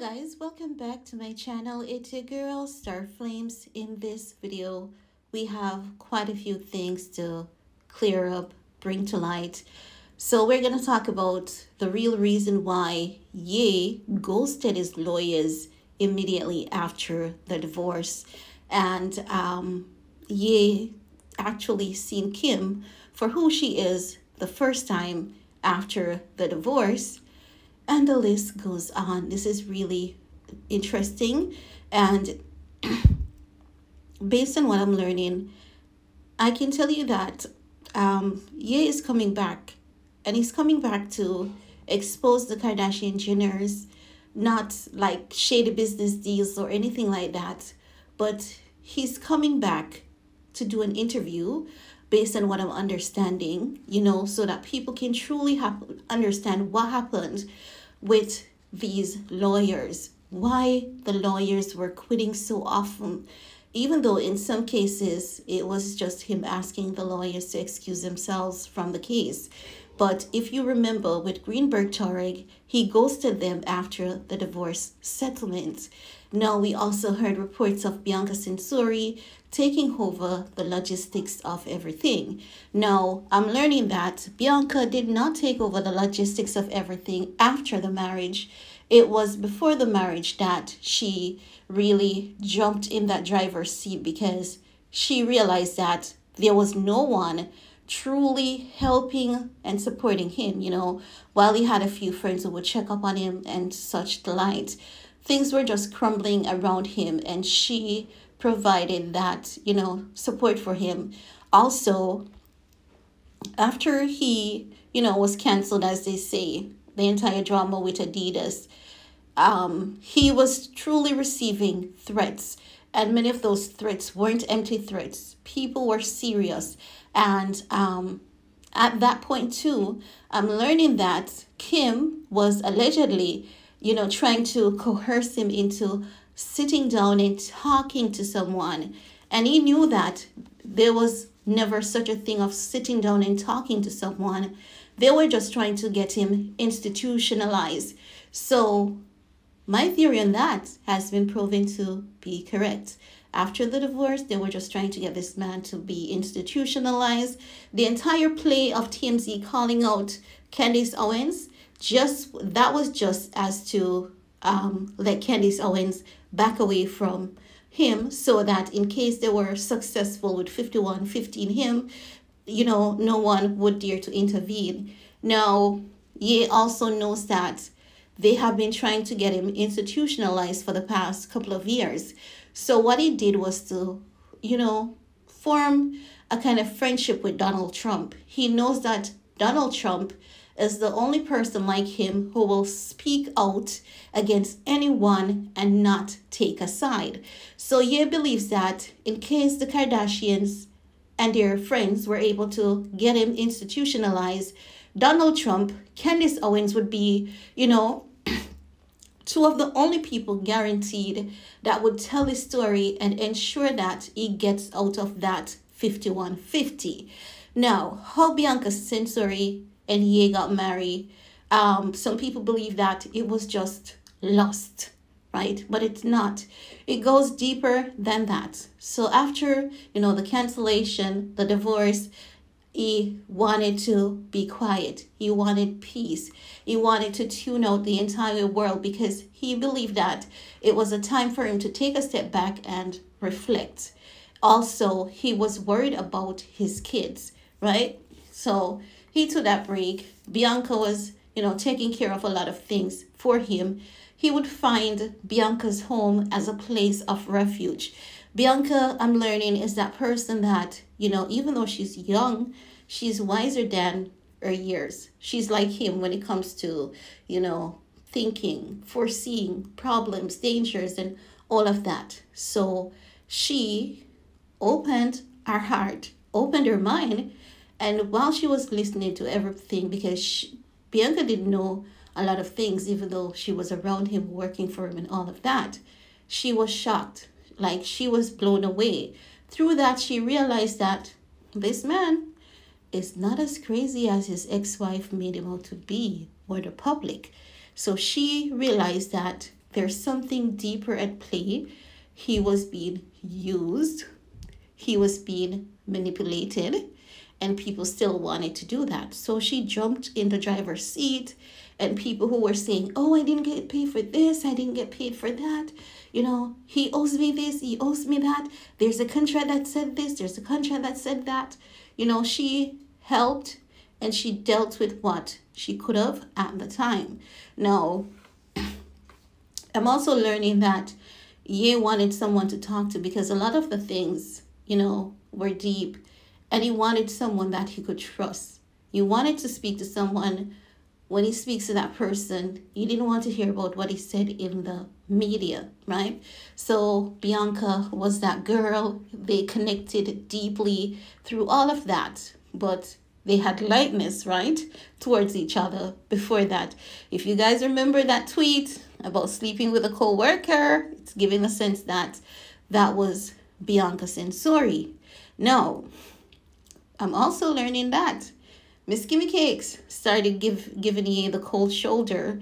Guys, welcome back to my channel. It's your girl Star Flames. In this video we have quite a few things to clear up, bring to light. So we're going to talk about the real reason why Ye ghosted his lawyers immediately after the divorce, and Ye actually seen Kim for who she is the first time after the divorce. And the list goes on. This is really interesting. And based on what I'm learning, I can tell you that Ye is coming back. And he's coming back to expose the Kardashian Jenners, not like shady business deals or anything like that. But he's coming back to do an interview based on what I'm understanding, so that people can truly understand what happened with these lawyers, why the lawyers were quitting so often, even though in some cases it was just him asking the lawyers to excuse themselves from the case. But if you remember with Greenberg Torrig, he ghosted them after the divorce settlement. Now we also heard reports of Bianca Censori taking over the logistics of everything. Now, I'm learning that Bianca did not take over the logistics of everything after the marriage. It was before the marriage that she really jumped in that driver's seat, because she realized that there was no one truly helping and supporting him. While he had a few friends who would check up on him and such delight, things were just crumbling around him, and she provided that, support for him. Also, after he, was canceled, as they say, the entire drama with Adidas, he was truly receiving threats. And many of those threats weren't empty threats. People were serious. And at that point, too, I'm learning that Kim was allegedly, trying to coerce him into sitting down and talking to someone. And he knew that there was never such a thing of sitting down and talking to someone. They were just trying to get him institutionalized. So my theory on that has been proven to be correct. After the divorce, they were just trying to get this man to be institutionalized. The entire play of TMZ calling out Candace Owens, that was just as to let Candace Owens back away from him, so that in case they were successful with 51-15 him, no one would dare to intervene. Now, Ye also knows that they have been trying to get him institutionalized for the past couple of years. So what he did was to, form a kind of friendship with Donald Trump. He knows that Donald Trump is the only person like him who will speak out against anyone and not take a side. So Ye believes that in case the Kardashians and their friends were able to get him institutionalized, Donald Trump, Candace Owens would be, two of the only people guaranteed that would tell his story and ensure that he gets out of that 51-50. Now, how Bianca Censori and Ye got married, some people believe that it was just lust, right? But it's not. It goes deeper than that. So after, the cancellation, the divorce, he wanted to be quiet. He wanted peace. He wanted to tune out the entire world, because he believed that it was a time for him to take a step back and reflect. Also, he was worried about his kids, right? So he took that break. Bianca was, taking care of a lot of things for him. He would find Bianca's home as a place of refuge. Bianca, I'm learning, is that person that, even though she's young, she's wiser than her years. She's like him when it comes to, thinking, foreseeing problems, dangers, and all of that. So she opened her heart, opened her mind, and while she was listening to everything, because Bianca didn't know a lot of things, even though she was around him, working for him and all of that, she was shocked. Like, she was blown away. Through that, she realized that this man is not as crazy as his ex-wife made him out to be, or the public. So she realized that there's something deeper at play. He was being used, he was being manipulated, and people still wanted to do that. So she jumped in the driver's seat, and people who were saying, oh, I didn't get paid for this, I didn't get paid for that, he owes me this, he owes me that, there's a contract that said this, there's a contract that said that. She helped and she dealt with what she could have at the time. Now, I'm also learning that Ye wanted someone to talk to, because a lot of the things, were deep, and he wanted someone that he could trust. You wanted to speak to someone. When he speaks to that person, you didn't want to hear about what he said in the media, right? So Bianca was that girl. They connected deeply through all of that, but they had lightness, right, towards each other before that. If you guys remember that tweet about sleeping with a co-worker, it's giving the sense that that was Bianca Sensori. No, I'm also learning that Miss Gimme Cakes started giving Ye the cold shoulder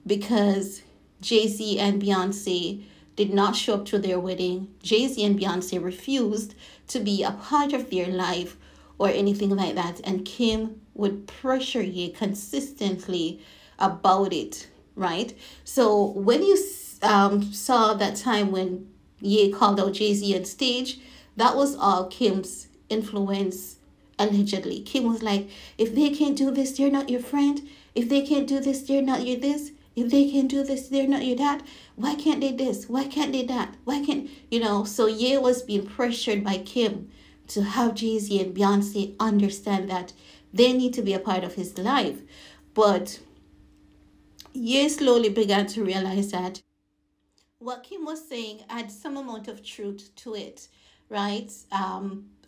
because Jay-Z and Beyonce did not show up to their wedding. Jay-Z and Beyonce refused to be a part of their life or anything like that. And Kim would pressure Ye consistently about it, right? So when you saw that time when Ye called out Jay-Z on stage, that was all Kim's influence. Allegedly, Kim was like, if they can't do this, they're not your friend. If they can't do this, they're not your this. If they can't do this, they're not your that. Why can't they this? Why can't they that? Why can't, So Ye was being pressured by Kim to have Jay-Z and Beyonce understand that they need to be a part of his life. But Ye slowly began to realize that what Kim was saying had some amount of truth to it, right?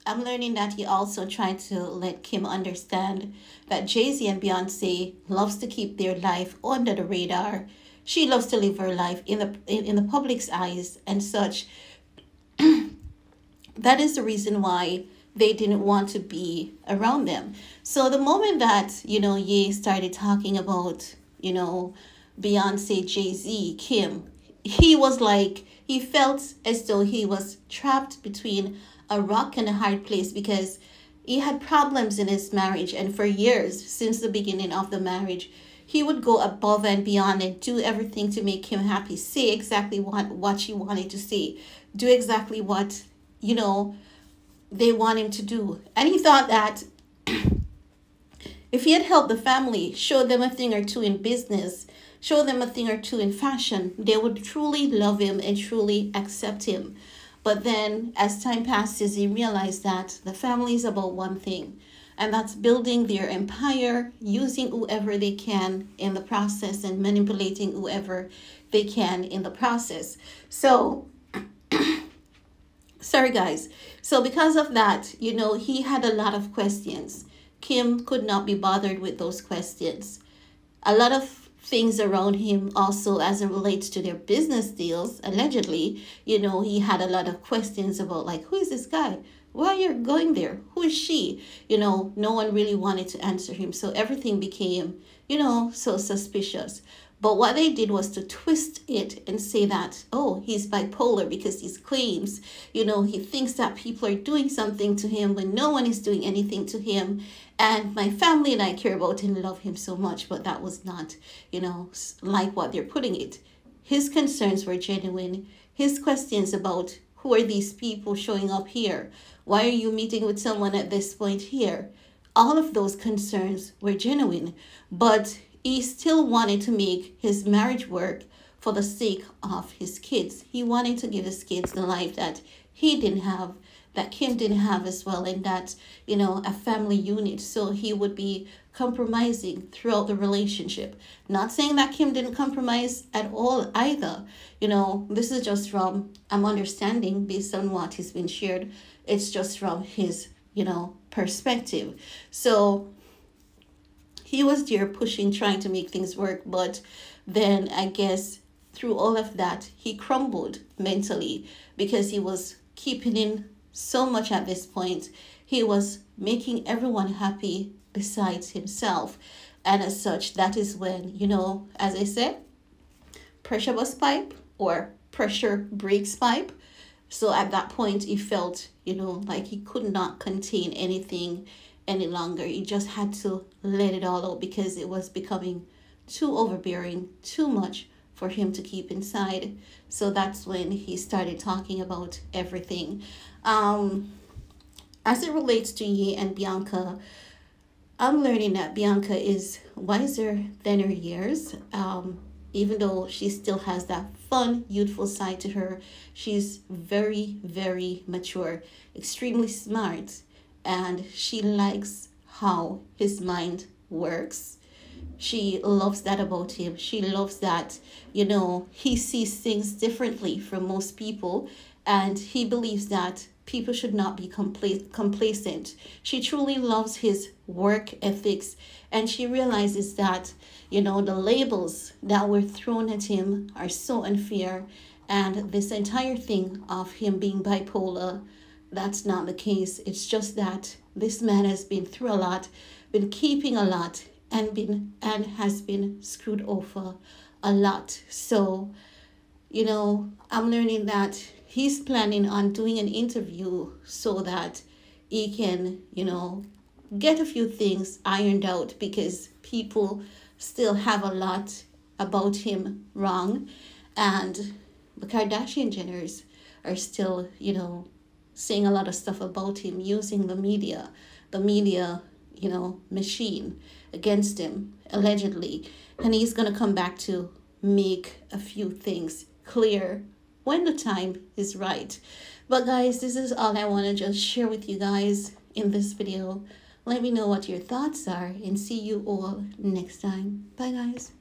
I'm learning that he also tried to let Kim understand that Jay-Z and Beyonce loves to keep their life under the radar. She loves to live her life in the public's eyes and such. That is the reason why they didn't want to be around them. So the moment that, Ye started talking about, Beyonce, Jay-Z, Kim, he was like, he felt as though he was trapped between a rock and a hard place, because he had problems in his marriage, and for years since the beginning of the marriage he would go above and beyond and do everything to make him happy, say exactly what she wanted to say, do exactly what they want him to do. And he thought that if he had helped the family, showed them a thing or two in business, show them a thing or two in fashion, they would truly love him and truly accept him. But then as time passes, he realized that the family is about one thing, and that's building their empire, using whoever they can in the process and manipulating whoever they can in the process. So, sorry guys. So because of that, he had a lot of questions. Kim could not be bothered with those questions. A lot of things around him also, as it relates to their business deals, allegedly, he had a lot of questions about, like, who is this guy? Why are you going there? Who is she? No one really wanted to answer him. So everything became, so suspicious. But what they did was to twist it and say that, oh, he's bipolar because he claims, he thinks that people are doing something to him when no one is doing anything to him. And my family and I care about and love him so much. But that was not, like what they're putting it. His concerns were genuine. His questions about, who are these people showing up here? Why are you meeting with someone at this point here? All of those concerns were genuine. But he still wanted to make his marriage work for the sake of his kids. He wanted to give his kids the life that he didn't have, that Kim didn't have as well, and that, a family unit. So he would be compromising throughout the relationship. Not saying that Kim didn't compromise at all either. This is just from, I'm understanding based on what has been shared. It's just from his, perspective. So he was there pushing, trying to make things work. But then I guess through all of that, he crumbled mentally because he was keeping in so much at this point. He was making everyone happy besides himself. And as such, that is when, as I said, pressure bust pipe or pressure breaks pipe. So at that point, he felt, like he could not contain anything any longer. He just had to let it all out because it was becoming too overbearing, too much for him to keep inside. So that's when he started talking about everything. As it relates to Ye and Bianca, I'm learning that Bianca is wiser than her years. Even though she still has that fun, youthful side to her, she's very, very mature, extremely smart, and she likes how his mind works. She loves that about him. She loves that, he sees things differently from most people, and he believes that people should not be complacent. She truly loves his work ethics, and she realizes that, the labels that were thrown at him are so unfair, and this entire thing of him being bipolar, that's not the case. It's just that this man has been through a lot, been keeping a lot, and has been screwed over a lot. So, I'm learning that he's planning on doing an interview so that he can, get a few things ironed out, because people still have a lot about him wrong. And the Kardashian Jenners are still, saying a lot of stuff about him, using the media, machine against him, allegedly. And he's going to come back to make a few things clear when the time is right. But guys, this is all I want to just share with you guys in this video. Let me know what your thoughts are, and see you all next time. Bye guys.